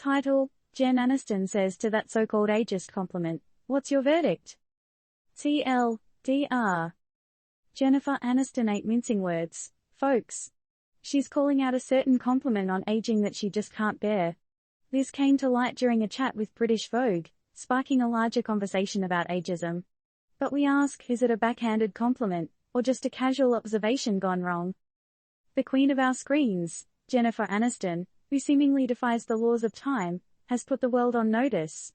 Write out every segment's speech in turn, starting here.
Title: Jen Aniston says to that so-called ageist compliment, "What's your verdict?" TLDR. Jennifer Aniston ain't mincing words, folks. She's calling out a certain compliment on aging that she just can't bear. This came to light during a chat with British Vogue, sparking a larger conversation about ageism. But we ask, is it a backhanded compliment, or just a casual observation gone wrong? The queen of our screens, Jennifer Aniston, who seemingly defies the laws of time, has put the world on notice.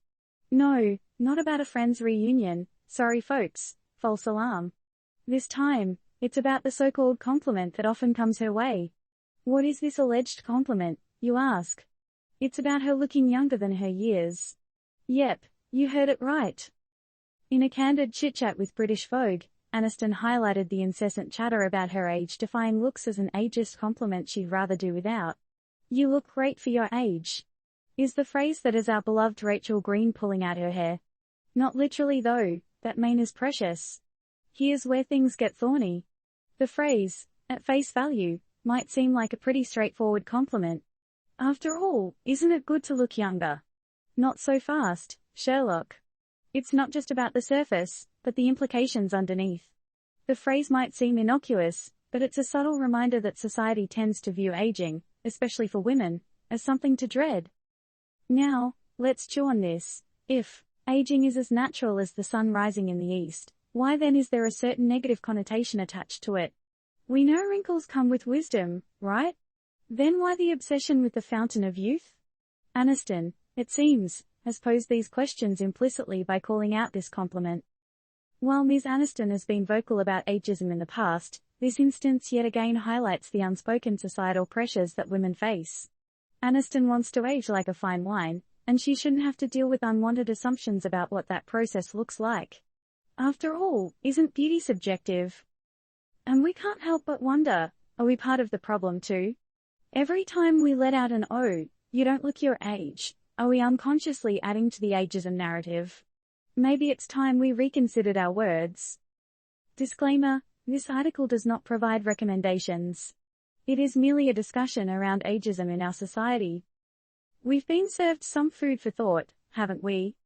No, not about a friend's reunion, sorry folks, false alarm. This time, it's about the so-called compliment that often comes her way. What is this alleged compliment, you ask? It's about her looking younger than her years. Yep, you heard it right. In a candid chit-chat with British Vogue, Aniston highlighted the incessant chatter about her age-defying looks as an ageist compliment she'd rather do without. "You look great for your age," is the phrase that has our beloved Rachel Green pulling out her hair. Not literally though, that mane is precious. Here's where things get thorny. The phrase, at face value, might seem like a pretty straightforward compliment. After all, isn't it good to look younger? Not so fast, Sherlock. It's not just about the surface, but the implications underneath. The phrase might seem innocuous, but it's a subtle reminder that society tends to view aging, especially for women, as something to dread. Now, let's chew on this. If aging is as natural as the sun rising in the east, why then is there a certain negative connotation attached to it? We know wrinkles come with wisdom, right? Then why the obsession with the fountain of youth? Aniston, it seems, has posed these questions implicitly by calling out this compliment. While Ms. Aniston has been vocal about ageism in the past, this instance yet again highlights the unspoken societal pressures that women face. Aniston wants to age like a fine wine, and she shouldn't have to deal with unwanted assumptions about what that process looks like. After all, isn't beauty subjective? And we can't help but wonder, are we part of the problem too? Every time we let out an "oh, you don't look your age," are we unconsciously adding to the ageism narrative? Maybe it's time we reconsidered our words. Disclaimer: this article does not provide recommendations. It is merely a discussion around ageism in our society. We've been served some food for thought, haven't we?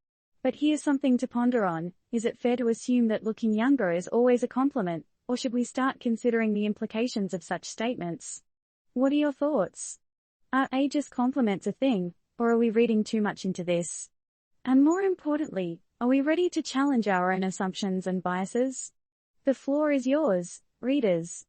But here's something to ponder on: is it fair to assume that looking younger is always a compliment, or should we start considering the implications of such statements? What are your thoughts? Are ageist compliments a thing, or are we reading too much into this? And more importantly, are we ready to challenge our own assumptions and biases? The floor is yours, readers.